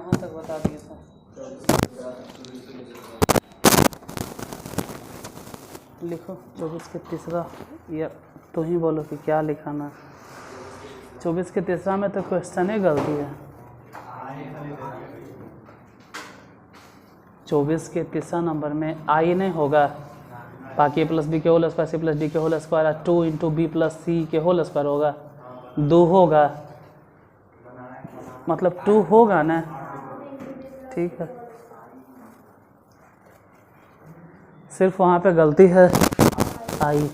कहाँ तक बता दिए थे? लिखो 24 के तीसरा, या तो ही बोलो कि क्या लिखाना। 24 के तीसरा में तो क्वेश्चन ही गलती है। 24 के तीसरा नंबर में आई नहीं होगा, बाकी ए प्लस बी के whole square C plus D के whole square 2 into B plus C के होल स्क्वायर होगा, 2 होगा, मतलब 2 होगा ना। ठीक है, सिर्फ वहाँ पे गलती है आई।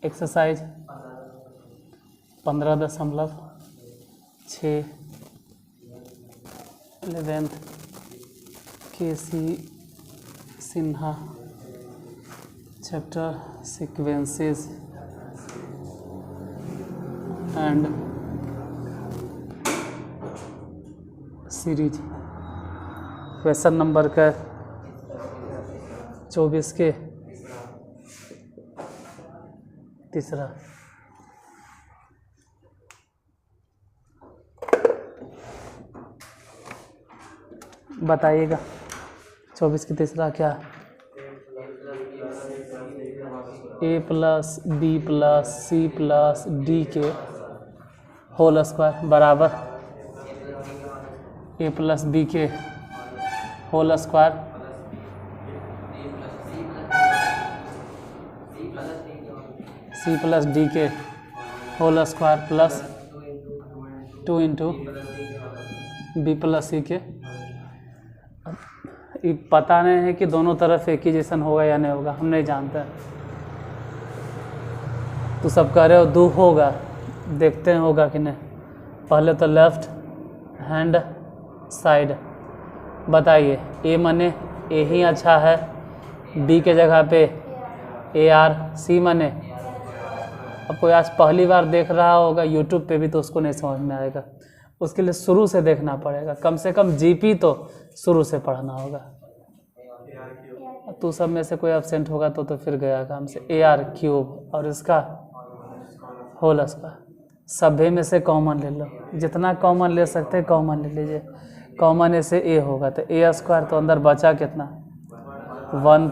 Exercise 15.6 11th K C. Sinha, chapter sequences and series, question number का 24 के तीसरा। बताइएगा 24 के तीसरा क्या? A plus B plus C plus D के होल स्क्वायर बराबर ए प्लस बी के whole square C plus D के whole square plus 2 into B plus C के। ये पता नहीं है कि दोनों तरफ एक ही जैसन होगा या नहीं होगा, हम नहीं जानते। तो सब कह रहे हो 2 होगा, देखते हैं होगा कि नहीं। पहले तो लेफ्ट हैंड साइड बताइए, ए मने ए ही अच्छा है, बी के जगह पे ए आर, सी मने। अब कोई आज पहली बार देख रहा होगा यूट्यूब पे भी तो उसको नहीं समझ में आएगा, उसके लिए शुरू से देखना पड़ेगा, कम से कम जीपी तो शुरू से पढ़ना होगा। तो सब में से कोई एब्सेंट होगा तो फिर गया काम से। ए आर क्यूब और इसका होल स्क्वायर, सभी में से कॉमन ले लो, जितना कॉमन ले सकते हैं कॉमन ले लीजिए। कॉमन ए से ए होगा तो ए स्क्वायर, तो अंदर बचा कितना 1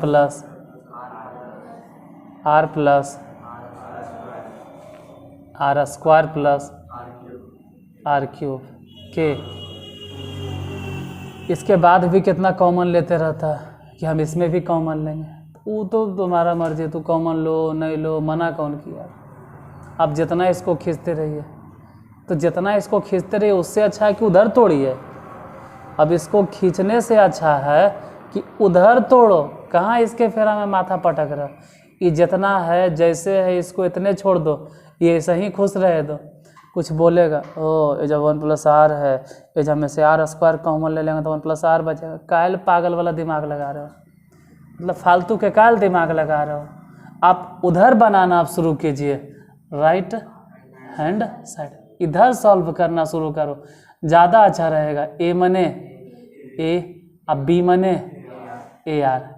plus R square plus R cube के। इसके बाद भी कितना कॉमन लेते रहता है कि हम इसमें भी कॉमन लेंगे, वो तो तुम्हारा मर्जी, तो कॉमन लो नहीं लो, मना कौन किया। अब जितना इसको खींचते रहिए, तो जितना इसको खींचते रहिए उससे अच्छा है कि उधर तोड़िए। अब इसको खींचने से अच्छा है कि उधर तोड़ो, कहाँ इसके फेरा में माथा पटक रहा। ये जितना है जैसे है इसको इतने छोड़ दो, ये ऐसे ही खुश रहे दो। कुछ बोलेगा ओ ये जब 1 प्लस आर है, ये जब में से आर स्क्वायर कॉमन ले लेंगे तो 1 प्लस आर बचेगा। कायल पागल वाला दिमाग लगा रहे हो, मतलब फालतू के कायल दिमाग लगा रहे हो। आप उधर बनाना आप शुरू कीजिए, राइट हैंड साइड, इधर सॉल्व करना शुरू करो, ज़्यादा अच्छा रहेगा। ए मने ए, अब बी मने ए आर,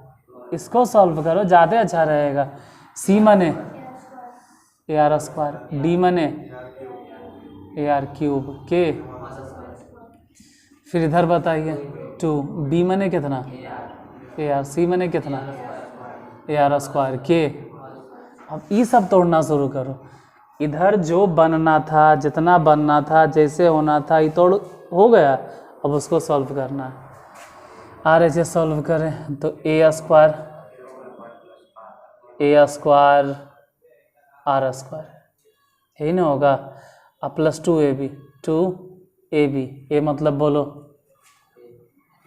इसको सॉल्व करो, ज़्यादा अच्छा रहेगा। सी मने ए आर स्क्वायर, डी मने ए आर क्यूब के। फिर इधर बताइए 2, बी मने कितना ए आर, सी मने कितना ए आर स्क्वायर के। अब ये सब तोड़ना शुरू करो, इधर जो बनना था, जितना बनना था, जैसे होना था, ये तोड़ हो गया। अब उसको सॉल्व करना है। आर एच सॉल्व करें तो ए स्क्वायर आर स्क्वायर यही ना होगा, अब प्लस 2ab, 2ab, ए मतलब बोलो,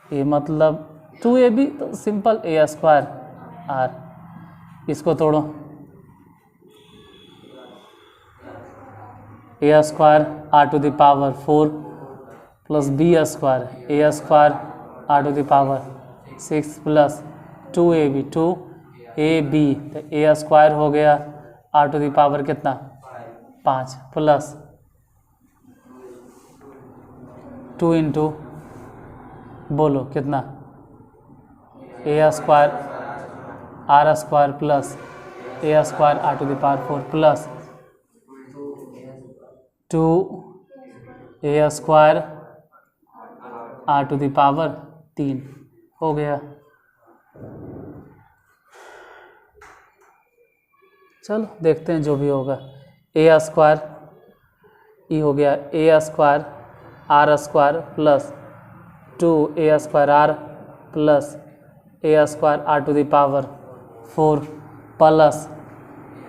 ए मतलब 2ab, तो सिंपल ए स्क्वायर आर। इसको तोड़ो, A square R to the power 4 plus B square A square R to the power 6 plus 2ab 2ab तो ए स्क्वायर हो गया आर टू द पावर कितना 5 प्लस 2 इंटू बोलो कितना A square R square plus A square R to the power 4 plus 2 A square R to the power 3 हो गया। चलो देखते हैं जो भी होगा। ए स्क्वायर ई हो गया A square R square plus 2 A square R plus A square R to the power 4 plus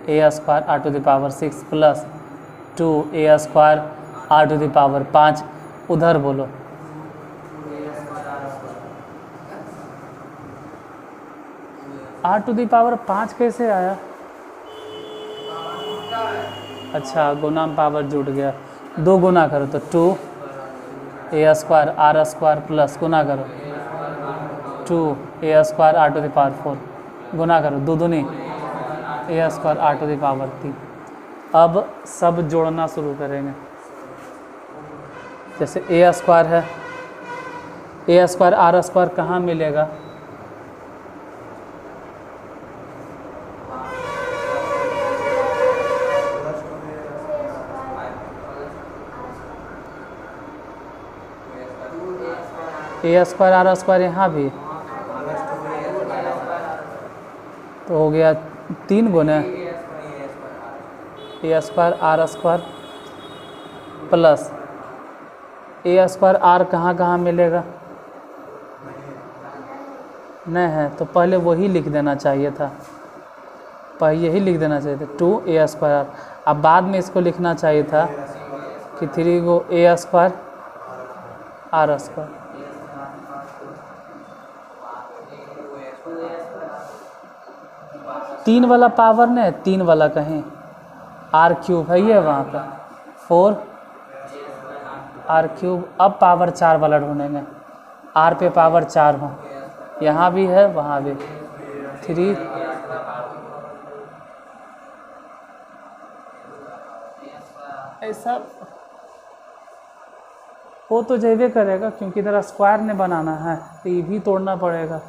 A square R to the power 6 plus 2 A square R to the power 5 उधर बोलो आर टू द पावर 5 कैसे आया? अच्छा गुना में power जुट गया, 2 गुना करो तो 2 A square R square plus गुना करो 2 A square R to the power 4 गुना करो 2 दूनी A square R to the power 3। अब सब जोड़ना शुरू करेंगे। जैसे ए स्क्वायर है, ए स्क्वायर आर स्क्वायर कहाँ मिलेगा? ए स्क्वायर आर स्क्वायर यहाँ भी तो हो गया 3 गुना A square R square plus A square R कहाँ कहाँ मिलेगा? नहीं है तो पहले वही लिख देना चाहिए था, पहले यही लिख देना चाहिए था 2 ए स्क्वायर आर। अब बाद में इसको लिखना चाहिए था कि 3 गो ए स्क्वायर आर स्क्वायर। तीन वाला पावर ने 3 वाला कहीं आर क्यूब है ये वहाँ पर 4 आर क्यूब। अब पावर 4 वाला ढूंढेंगे, आर पे पावर 4 हो, यहाँ भी है वहाँ भी 3 ऐसा वो तो जैवे करेगा क्योंकि इधर स्क्वायर ने बनाना है तो ये भी तोड़ना पड़ेगा।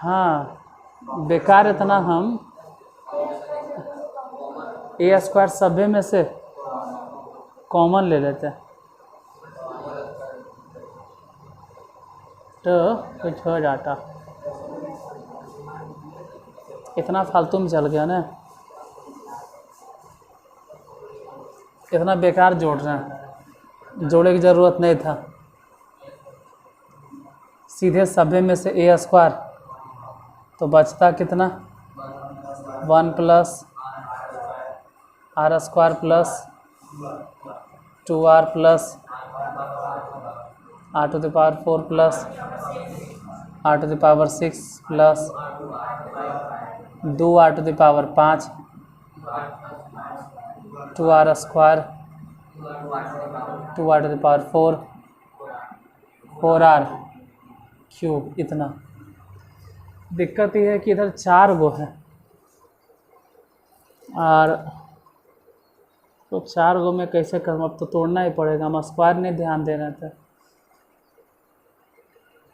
हाँ बेकार इतना हम ए स्क्वायर सभ्य में से कॉमन ले लेते हैं तो कुछ हो जाता। इतना फालतू में चल गया ना, इतना बेकार जोड़ रहे हैं, जोड़े की ज़रूरत नहीं था। सीधे सभ्य में से ए स्क्वायर तो बचता कितना 1 plus R square plus 2r plus R to the power 4 plus R to the power 6 plus 2 R to the power 5 2r square 2 R to the power 4 4r cube. इतना दिक्कत ये है कि इधर 4 गो है और तो 4 गो में कैसे करूँ? अब तो तोड़ना ही पड़ेगा, हम स्क्वायर नहीं ध्यान दे रहे थे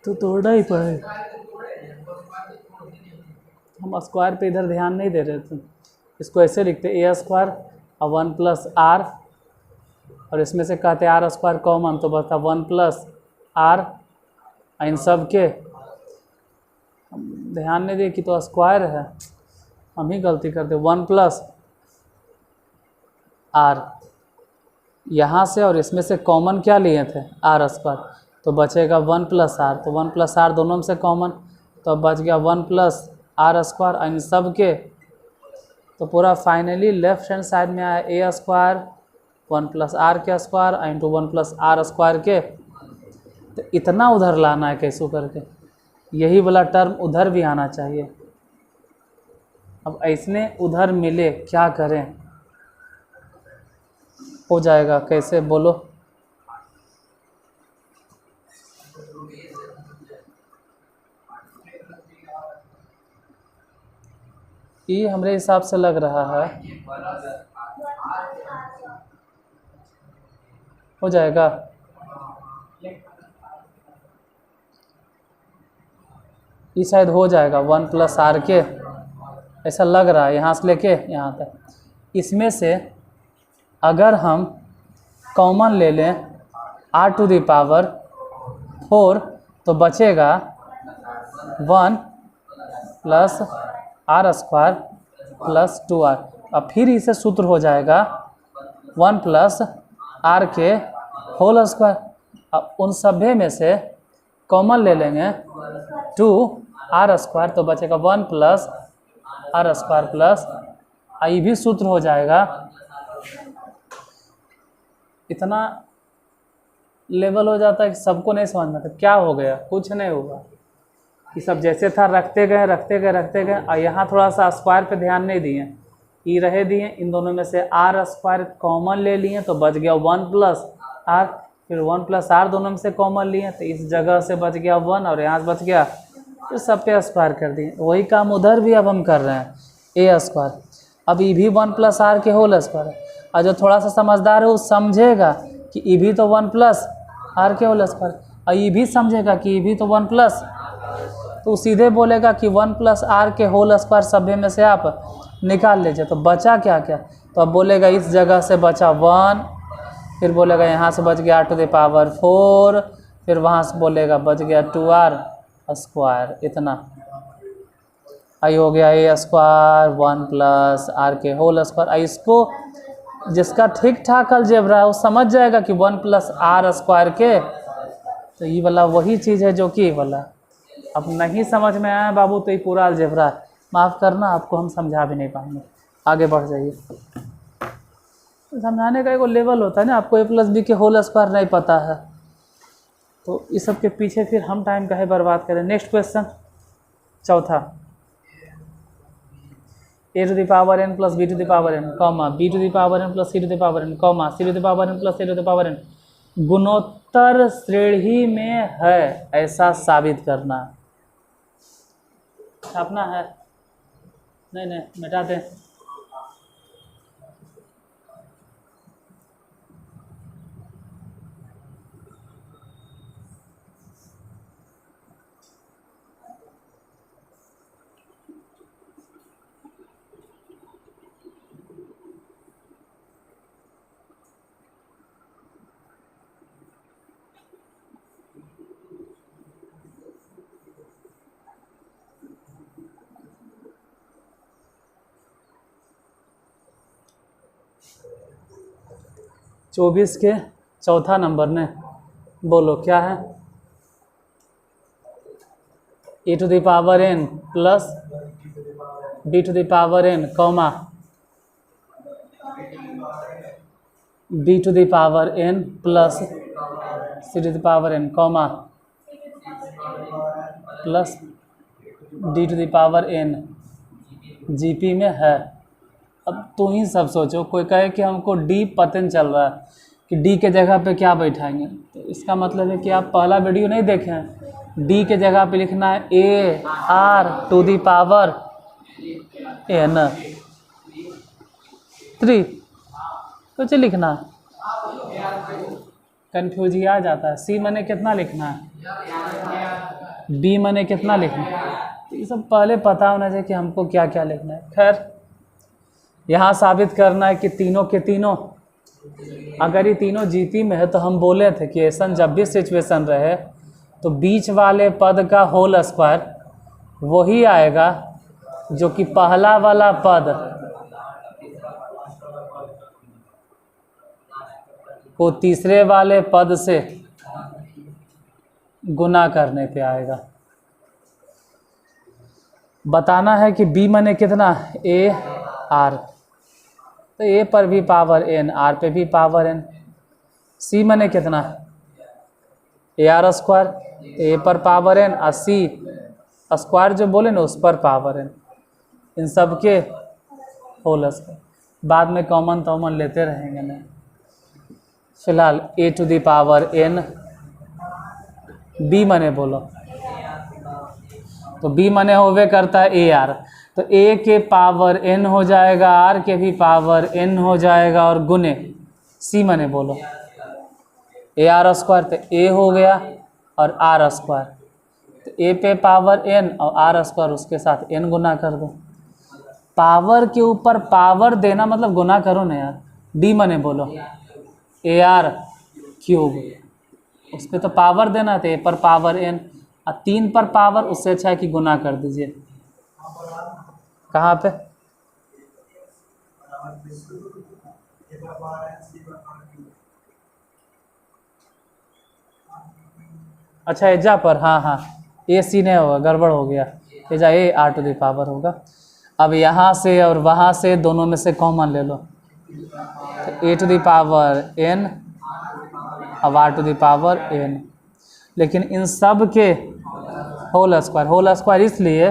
तो तोड़ना ही पड़ेगा। हम स्क्वायर पे इधर ध्यान नहीं दे रहे थे, इसको ऐसे लिखते ए स्क्वायर और 1 प्लस आर और इसमें से कहते आर स्क्वायर कॉमन तो बचता 1 प्लस आर। इन सब के ध्यान नहीं दे कि तो स्क्वायर है, हम ही गलती करते 1 प्लस आर यहाँ से और इसमें से कॉमन क्या लिए थे आर स्क्वायर तो बचेगा 1 प्लस आर। तो 1 प्लस आर दोनों में से कॉमन तो अब बच गया 1 प्लस आर स्क्वायर। इन सब के तो पूरा फाइनली लेफ्ट हैंड साइड में आया ए स्क्वायर 1 प्लस आर के square into 1 plus R square के। तो इतना उधर लाना है कैसे करके यही वाला टर्म उधर भी आना चाहिए। अब ऐसने उधर मिले, क्या करें? हो जाएगा कैसे, बोलो? ये हमारे हिसाब से लग रहा है हो जाएगा। ये शायद हो जाएगा 1 + r के, ऐसा लग रहा है यहाँ से लेके यहाँ तक। इसमें से अगर हम कॉमन ले लें r⁴ तो बचेगा 1 + r² + 2r। अब फिर इसे सूत्र हो जाएगा 1 + r के होल स्क्वायर। अब उन सभ्य में से कॉमन ले लेंगे 2r² तो बचेगा 1 + r² प्लस ये भी सूत्र हो जाएगा। इतना लेवल हो जाता है कि सबको नहीं समझ में आता क्या हो गया, कुछ नहीं हुआ। ये सब जैसे था रखते गए और यहाँ थोड़ा सा स्क्वायर पे ध्यान नहीं दिए, ये रहे दिए। इन दोनों में से r² कॉमन ले लिए तो बच गया 1 + r, फिर 1 + r दोनों में से कॉमन लिए तो इस जगह से बच गया 1 और यहाँ से बच गया, तो सब पे स्क्वायर कर दिए। वही काम उधर भी अब हम कर रहे हैं, a²। अब ये भी 1 + r के होल स्क्वायर है, और जो थोड़ा सा समझदार है वो समझेगा कि ये भी तो 1 + r के होल स्क्वायर, और ये भी समझेगा कि ये भी तो 1 +, तो सीधे बोलेगा कि 1 + r के होल स्क्वायर सभ्य में से आप निकाल लीजिए। तो बचा क्या क्या, तो अब बोलेगा इस जगह से बचा 1, फिर बोलेगा यहाँ से बच गया r⁴, फिर वहाँ से बोलेगा बच गया 2r²। इतना आई हो गया a² 1 + r के होल स्क्वायर। इसको जिसका ठीक ठाक अलजेब्रा है वो समझ जाएगा कि 1 + r² के, तो ये वाला वही चीज़ है जो कि वाला अब नहीं समझ में आया बाबू, तो ये पूरा अलजेब्रा है, माफ़ करना, आपको हम समझा भी नहीं पाएंगे। आगे बढ़ जाइए। समझाने का एक लेवल होता है ना, आपको a + b के होल स्क्वायर नहीं पता है तो इस सब के पीछे फिर हम टाइम काहे बर्बाद करें। नेक्स्ट क्वेश्चन, चौथा, a⁴ n + b⁴ n, b⁴ n + c⁴ n + c⁴ n गुणोत्तर श्रेणी में है ऐसा साबित करना। छापना है? नहीं मिटा दें। चौबीस के चौथा नंबर ने बोलो क्या है? a⁴ n + b⁴ n, b⁴ n, c⁴ n GP में है। अब तुम ही सब सोचो, कोई कहे कि हमको D पता नहीं चल रहा है कि D के जगह पे क्या बैठाएंगे, तो इसका मतलब है कि आप पहला वीडियो नहीं देखे हैं। D के जगह पे लिखना है AR⁴ कुछ लिखना, कन्फ्यूज ही आ जाता है। C मैंने कितना लिखना है, B मैंने कितना लिखना है, तो ये सब पहले पता होना चाहिए कि हमको क्या क्या लिखना है। खैर यहाँ साबित करना है कि तीनों के तीनों, अगर ये तीनों जीपी में है तो हम बोले थे कि ऐसा जब भी सिचुएशन रहे तो बीच वाले पद का होल स्क्वायर वही आएगा जो कि पहला वाला पद को तीसरे वाले पद से गुना करने पे आएगा। बताना है कि b मैंने कितना, AR, तो A पर भी पावर n, R पे भी पावर n। C मैंने कितना, AR² ए पर पावर n और C स्क्वायर जो बोले ना उस पर पावर n, इन सब के होल स्क्वायर। बाद में कॉमन लेते रहेंगे ना। फिलहाल a⁴n b मने बोलो, तो b मने होवे करता है AR, तो a के पावर n हो जाएगा, r के भी पावर n हो जाएगा और गुने c मने बोलो AR² तो a हो गया और r², तो a पे पावर n और r² उसके साथ n गुना कर दो। पावर के ऊपर पावर देना मतलब गुना करो ना यार। d मने बोलो AR3, उस पर तो पावर देना था, a पर पावर n और 3 पर पावर, उससे अच्छा है कि गुना कर दीजिए। कहाँ पे? अच्छा एजा पर, हाँ हाँ ए सी नहीं होगा, गड़बड़ हो गया, एजा ए r⁴ होगा। अब यहाँ से और वहाँ से दोनों में से कॉमन ले लो, तो a⁴n अब r⁴n, लेकिन इन सब के होल स्क्वायर इसलिए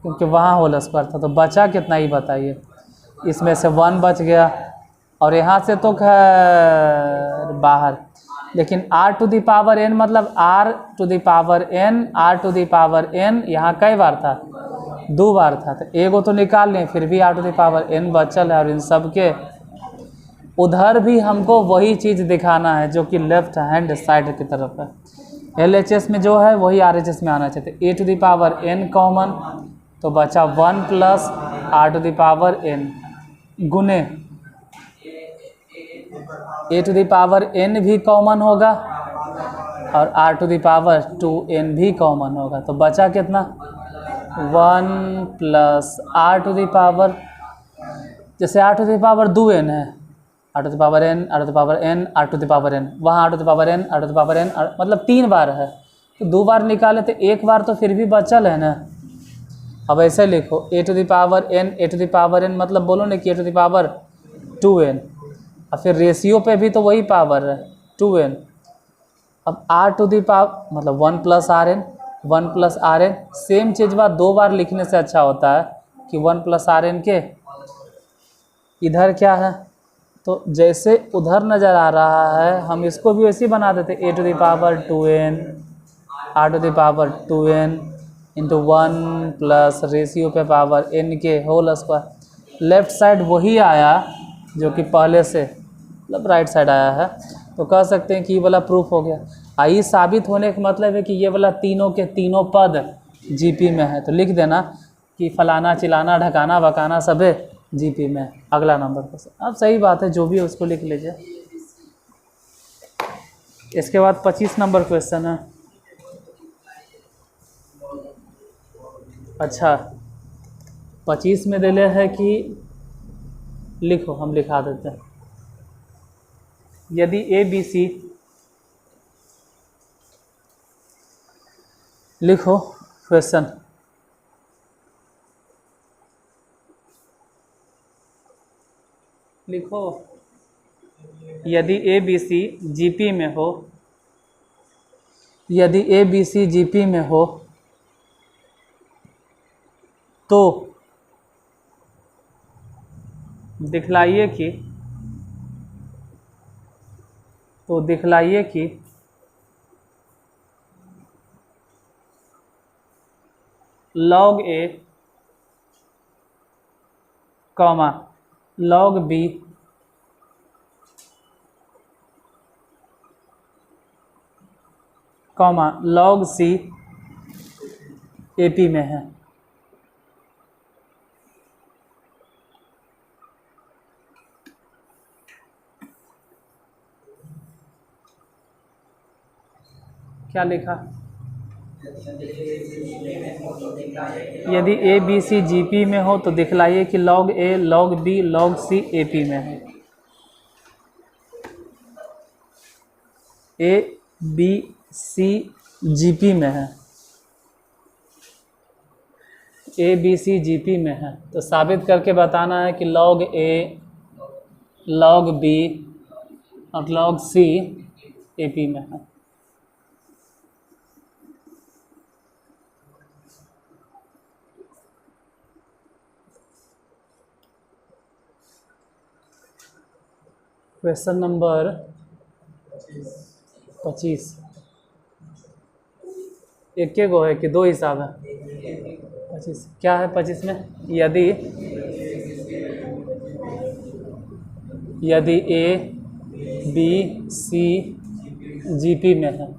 क्योंकि वहाँ होल स्क्वायर था, तो बचा कितना ही बताइए। इसमें से 1 बच गया और यहाँ से तो खैर बाहर, लेकिन r⁴n मतलब r⁴n यहाँ कई बार था, 2 बार था, तो एगो तो निकाल लें, फिर भी r⁴n बचल है। और इन सब के उधर भी हमको वही चीज़ दिखाना है जो कि लेफ्ट हैंड साइड की तरफ है। LHS में जो है वही RHS में आना चाहिए। a⁴n कॉमन, तो बचा 1 प्लस r⁴n गुने a⁴n भी कॉमन होगा और r⁴2n भी कॉमन होगा, तो बचा कितना 1 प्लस r⁴, जैसे r⁴2n है, r⁴n वहाँ r⁴n मतलब 3 बार है, तो 2 बार निकाले तो 1 बार तो फिर भी बचल है ना। अब ऐसे लिखो a⁴n मतलब बोलो ना कि a⁴2n, और फिर रेशियो पे भी तो वही पावर है 2n। अब मतलब 1 प्लस rn सेम चीज़ बात 2 बार लिखने से अच्छा होता है कि 1 प्लस rn के इधर क्या है, तो जैसे उधर नज़र आ रहा है हम इसको भी वैसे ही बना देते a⁴2n r⁴2n into 1 plus ratio पे पावर n के होल स्क्वायर। लेफ्ट साइड वही आया जो कि पहले से मतलब राइट साइड आया है, तो कह सकते हैं कि ये वाला प्रूफ हो गया। आई साबित होने का मतलब है कि ये वाला तीनों के तीनों पद जीपी में है, तो लिख देना कि फलाना चिलाना ढकाना बकाना सबे जीपी में। अगला नंबर पर अब सही बात है, जो भी है उसको लिख लीजिए। इसके बाद 25 नंबर क्वेश्चन है। अच्छा 25 में दिले है कि लिखो, हम लिखा देते हैं। यदि ABC लिखो क्वेश्चन, लिखो यदि ABC जीपी में हो, यदि ABC जीपी में हो तो दिखलाइए कि log A comma log B comma log C AP में है। क्या लिखा? यदि ABC GP में हो तो दिखलाइए कि log A log B log C AP में है। ABC GP में है, ABC GP में है, तो साबित करके बताना है कि log A log B और log C AP में है। Question number 25। एक के गो है कि दो हिसाब है? 25 क्या है? 25 में यदि ए बी सी जीपी में है,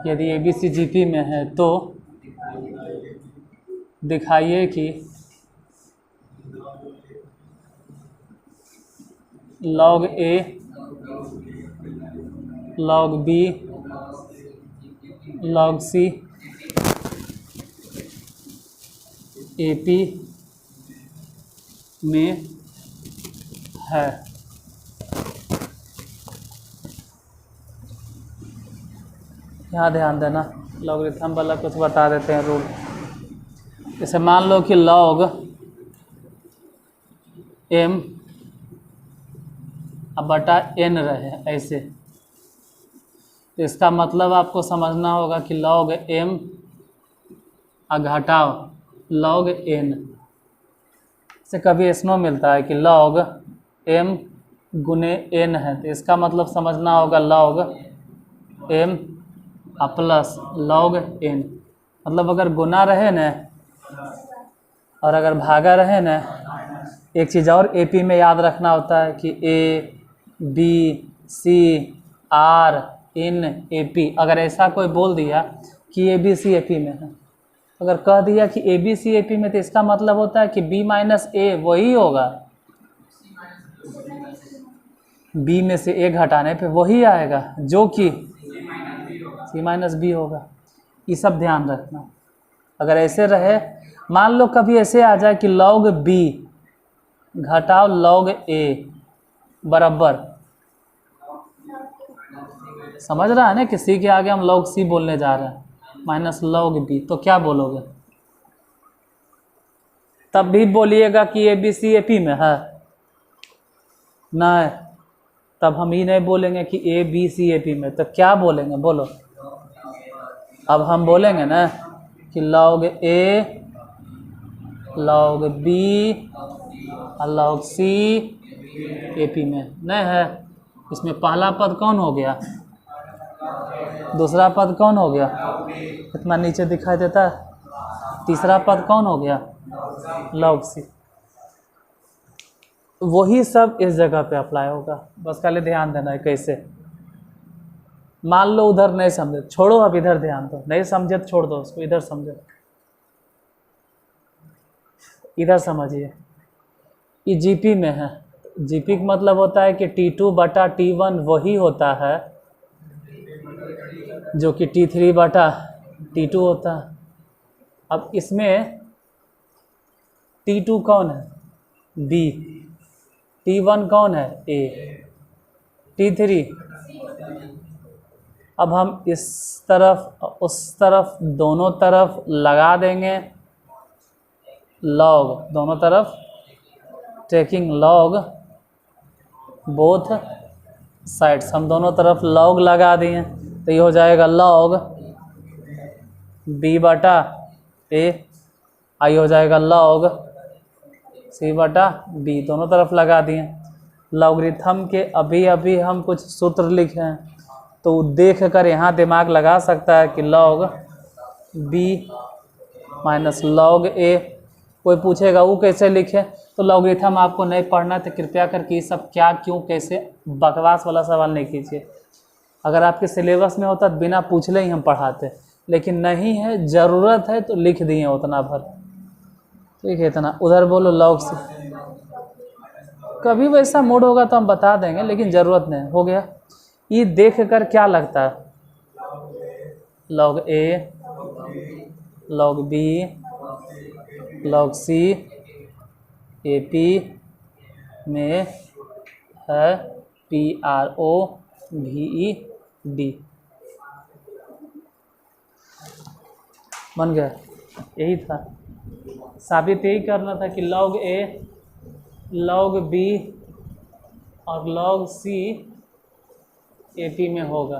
यदि ए बी सी जीपी में है तो दिखाइए कि log A log B log C AP में है। यहाँ ध्यान देना, लॉगरिथम वाला कुछ बता देते हैं रूल। जैसे मान लो कि लॉग m अब बटा n रहे ऐसे, तो इसका मतलब आपको समझना होगा कि लॉग m घटाओ लॉग n से कभी इसमें मिलता है कि लॉग m गुने n है, तो इसका मतलब समझना होगा log m plus log n। मतलब अगर गुना रहे न और अगर भागा रहे न, एक चीज़ और एपी में याद रखना होता है कि A B C are in AP. अगर ऐसा कोई बोल दिया कि ए बी सी एपी में है, अगर कह दिया कि ए बी सी एपी में, तो इसका मतलब होता है कि बी माइनस ए वही होगा, बी में से ए घटाने पे वही आएगा जो कि सी माइनस बी होगा। ये सब ध्यान रखना। अगर ऐसे रहे, मान लो कभी ऐसे आ जाए कि लॉग बी घटाओ लॉग ए बराबर, समझ रहा है ना कि सी के आगे हम लॉग सी बोलने जा रहे हैं, माइनस लॉग बी, तो क्या बोलोगे? तब भी बोलिएगा कि A B C A P में है? नहीं, तब हम ही नहीं बोलेंगे कि A B C A P में, तो क्या बोलेंगे? बोलो। अब हम बोलेंगे ना कि log A log B log C A P में नहीं है। इसमें पहला पद कौन हो गया? दूसरा पद कौन हो गया? इतना नीचे दिखाई देता है। तीसरा पद कौन हो गया? Log c. वही सब इस जगह पे अप्लाई होगा, बस खाली ध्यान देना है कैसे। मान लो उधर नहीं समझे, छोड़ो, अब इधर ध्यान दो। नहीं समझे तो छोड़ दो उसको, इधर समझो, इधर समझिए। ये जीपी में है। जीपी का मतलब होता है कि T2 बटा T1 वही होता है जो कि T3 बटा T2 होता है। अब इसमें T2 कौन है? B। T1 कौन है? A। T3, अब हम इस तरफ उस तरफ दोनों तरफ लगा देंगे लॉग, दोनों तरफ टेकिंग लॉग बोथ साइड्स, हम दोनों तरफ लॉग लगा दिए, तो ये हो जाएगा लॉग बी बटा ए, आई हो जाएगा लॉग सी बटा बी, दोनों तरफ लगा दिए। लॉगरिथम के अभी अभी हम कुछ सूत्र लिखे हैं, तो देख कर यहाँ दिमाग लगा सकता है कि लॉग बी माइनस लॉग ए। कोई पूछेगा वो कैसे लिखे, तो लॉगरिथम आपको नहीं पढ़ना, तो कृपया करके ये सब क्या क्यों कैसे बकवास वाला सवाल नहीं कीजिए। अगर आपके सिलेबस में होता तो बिना पूछले ही हम पढ़ाते, लेकिन नहीं है, ज़रूरत है तो लिख दिए उतना भर। ठीक है, इतना। उधर बोलो लॉग से, कभी वैसा मूड होगा तो हम बता देंगे, लेकिन ज़रूरत नहीं। हो गया। ये देख कर क्या लगता है? Log A log B log C A P में है PROVED। बन गया। यही था, साबित यही करना था कि लॉग ए लॉग बी और लॉग सी AP में होगा।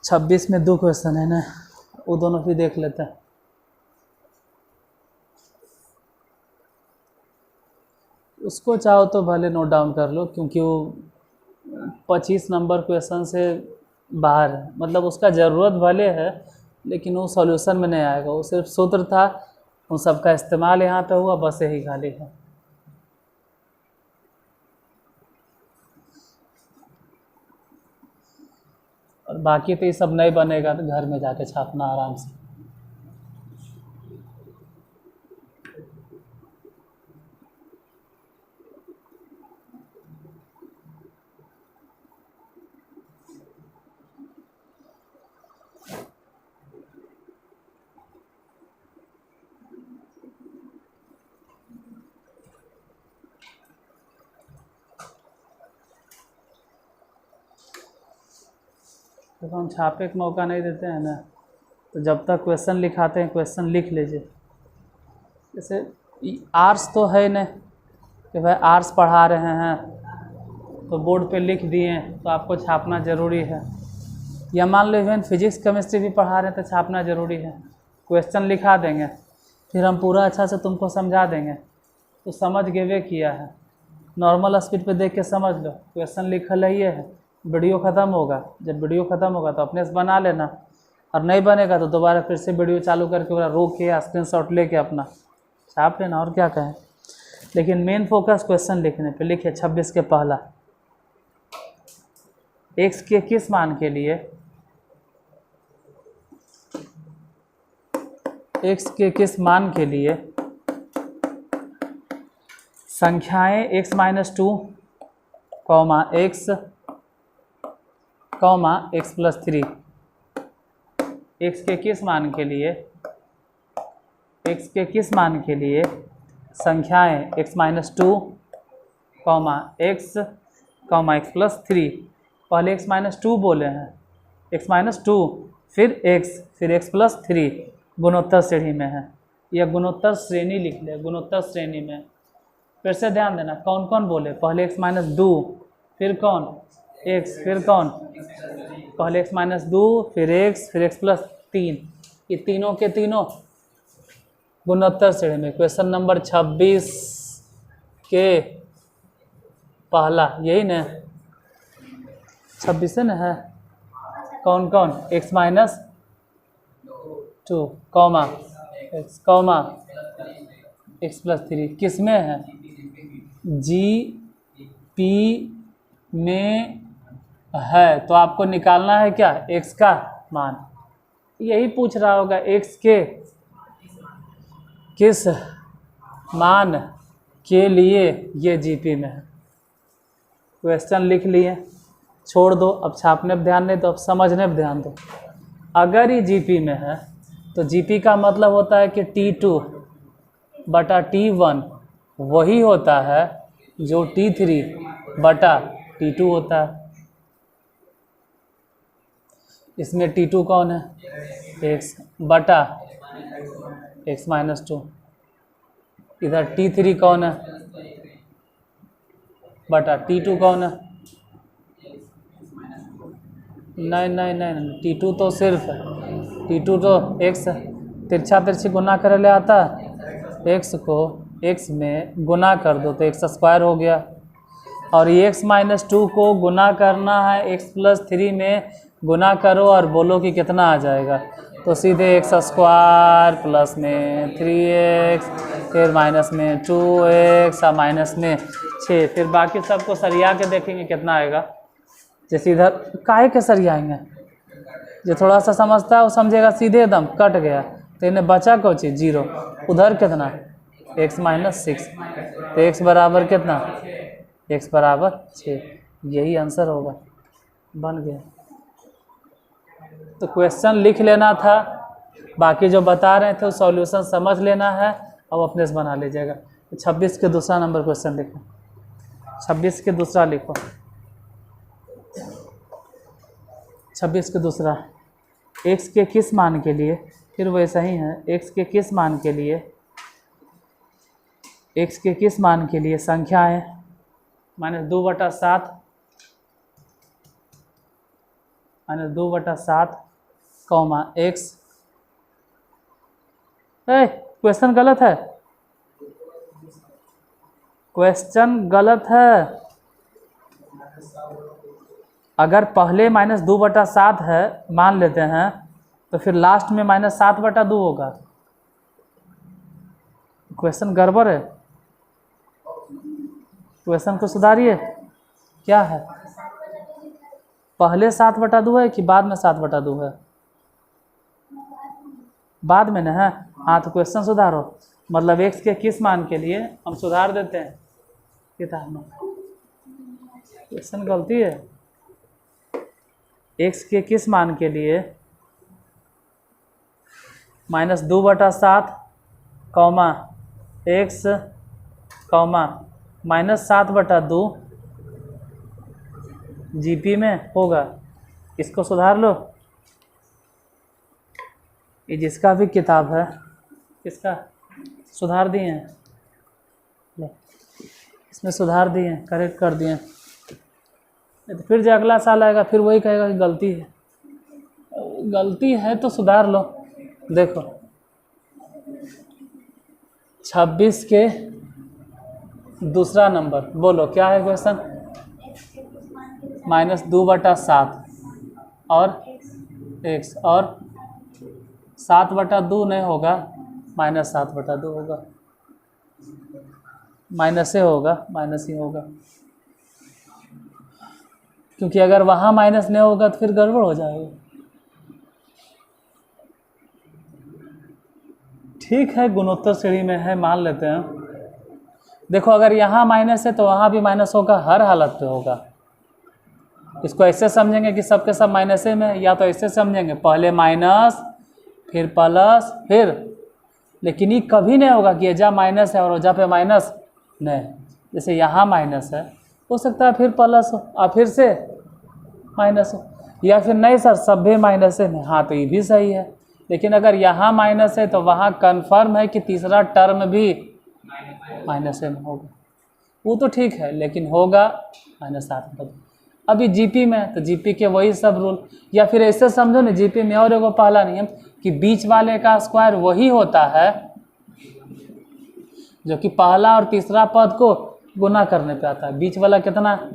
26 में 2 क्वेश्चन है ना, वो दोनों भी देख लेते हैं। उसको चाहो तो भले नोट डाउन कर लो, क्योंकि वो 25 नंबर क्वेश्चन से बाहर है, मतलब उसका ज़रूरत भले है लेकिन वो सॉल्यूशन में नहीं आएगा। वो सिर्फ सूत्र था, उन सब का इस्तेमाल यहाँ पे हुआ, बस यही खाली है। और बाकी तो ये सब नहीं बनेगा तो घर में जाके छापना आराम से। तो हम छापे का मौका नहीं देते हैं ना, तो जब तक क्वेश्चन लिखाते हैं क्वेश्चन लिख लीजिए। जैसे आर्ट्स तो है नहीं कि भाई आर्ट्स पढ़ा रहे हैं तो बोर्ड पे लिख दिए तो आपको छापना ज़रूरी है, या मान लो इवन फिजिक्स केमिस्ट्री भी पढ़ा रहे हैं तो छापना ज़रूरी है। क्वेश्चन लिखा देंगे, फिर हम पूरा अच्छा से तुमको समझा देंगे तो समझ गेवे किया है। नॉर्मल स्पीड पे देख के समझ लो, क्वेश्चन लिखल है ये है, वीडियो ख़त्म होगा, जब वीडियो ख़त्म होगा तो अपने से बना लेना, और नहीं बनेगा तो दोबारा फिर से वीडियो चालू करके पूरा रोक के स्क्रीनशॉट लेके अपना छाप लेना, और क्या कहें। लेकिन मेन फोकस क्वेश्चन लिखने पे। लिखिए 26 के पहला, x के किस मान के लिए, x के किस मान के लिए संख्याएं x - 2, x + 3, x के किस मान के लिए, x के किस मान के लिए संख्याएं x - 2, x, x + 3। पहले x - 2 बोले हैं, x - 2 फिर x + 3 गुणोत्तर श्रेणी में है, या गुणोत्तर श्रेणी लिख ले, गुणोत्तर श्रेणी में। फिर से ध्यान देना कौन कौन बोले, पहले x - 2 फिर कौन x, फिर कौन, पहले x - 2 फिर x + 3, ये तीनों के तीनों गुणोत्तर श्रेणी में। क्वेश्चन नंबर 26 के पहला यही ना, 26 ना है, कौन कौन, x - 2, x + 3 किस में है, GP में है, तो आपको निकालना है क्या, x का मान। यही पूछ रहा होगा x के किस मान के लिए ये GP में है। क्वेश्चन लिख लिए, छोड़ दो, अब छापने पर ध्यान नहीं दो, अब समझने पर ध्यान दो। अगर ये GP में है तो GP का मतलब होता है कि T2 बटा T1 वही होता है जो T3 बटा T2 होता है। इसमें T2 कौन है, x बटा x - 2, इधर T3 कौन है बटा T2 कौन है, नहीं, T2 तो सिर्फ है, T2 तो x है, तिरछा तिरछी गुना करे ले आता है, x को x में गुना कर दो तो x² हो गया, और ये x - 2 को गुना करना है x + 3 में, गुना करो और बोलो कि कितना आ जाएगा, तो सीधे x² प्लस में 3x, फिर माइनस में 2x और माइनस में 6, फिर बाकी सबको सरिया के देखेंगे कितना आएगा। जैसे इधर काहे के सरियाएंगे, जो थोड़ा सा समझता है वो समझेगा, सीधे एकदम कट गया तो इन्हें बचा कोई चीज़ 0, उधर कितना x - 6, तो x बराबर कितना, x बराबर 6, यही आंसर होगा, बन गया। तो क्वेश्चन लिख लेना था, बाकी जो बता रहे थे वो सॉल्यूशन समझ लेना है और अपने से बना लीजिएगा। 26 के दूसरा नंबर क्वेश्चन लिखो, 26 के दूसरा लिखो, 26 के दूसरा, x के किस मान के लिए, फिर वैसा ही है, x के किस मान के लिए, x के किस मान के लिए संख्याएं -2/7 -2/7 कॉमा x। क्वेश्चन गलत है, क्वेश्चन गलत है। अगर पहले -2/7 है मान लेते हैं तो फिर लास्ट में -7/2 होगा। क्वेश्चन गड़बड़ है, क्वेश्चन को सुधारिए। क्या है, पहले 7/2 है कि बाद में 7/2 है? बाद में ना है। हाँ तो क्वेश्चन सुधारो, मतलब x के किस मान के लिए हम सुधार देते हैं किताब में। क्वेश्चन गलती है। x के किस मान के लिए -2/7 कॉमा x कॉमा -7/2 जीपी में होगा। इसको सुधार लो। ये जिसका भी किताब है इसका सुधार दिए हैं, इसमें सुधार दिए हैं, करेक्ट कर दिए हैं। तो फिर जो अगला साल आएगा फिर वही कहेगा कि गलती है। गलती है तो सुधार लो। देखो 26 के दूसरा नंबर बोलो क्या है क्वेश्चन? -2/7 और x और 7/2 नहीं होगा, -7/2 होगा। माइनस से होगा, माइनस ही होगा, क्योंकि अगर वहाँ माइनस नहीं होगा तो फिर गड़बड़ हो जाएगा। ठीक है, गुणोत्तर श्रेणी में है मान लेते हैं। देखो अगर यहाँ माइनस है तो वहाँ भी माइनस होगा, हर हालत पे होगा। इसको ऐसे समझेंगे कि सबके सब माइनसे में, या तो ऐसे समझेंगे पहले माइनस फिर प्लस फिर, लेकिन ये कभी नहीं होगा कि एजा माइनस है और ओजा पे माइनस नहीं। जैसे यहाँ माइनस है, हो सकता है फिर प्लस हो और फिर से माइनस हो, या फिर नहीं सर सब भी माइनस है। हाँ तो ये भी सही है, लेकिन अगर यहाँ माइनस है तो वहाँ कन्फर्म है कि तीसरा टर्म भी माइनस में होगा। वो तो ठीक है, लेकिन होगा -7/2। अभी जीपी में तो जीपी के वही सब रूल, या फिर ऐसे समझो ना, जीपी में और एगो पहला नियम कि बीच वाले का स्क्वायर वही होता है जो कि पहला और तीसरा पद को गुना करने पे आता है। बीच वाला कितना?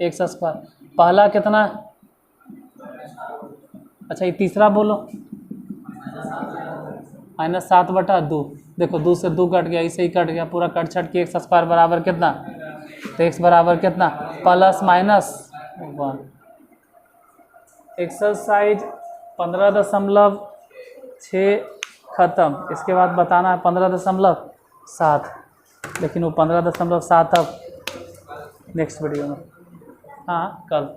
x²। पहला कितना? अच्छा ये तीसरा बोलो, -7/2। देखो 2 से 2 कट गया, इसे ही कट गया, पूरा कट छट के x² बराबर कितना? तो x बराबर कितना? +-1। एक्सरसाइज 15.6 खत्म। इसके बाद बताना है 15.7, लेकिन वो 15.7 अब नेक्स्ट वीडियो में। हाँ कल।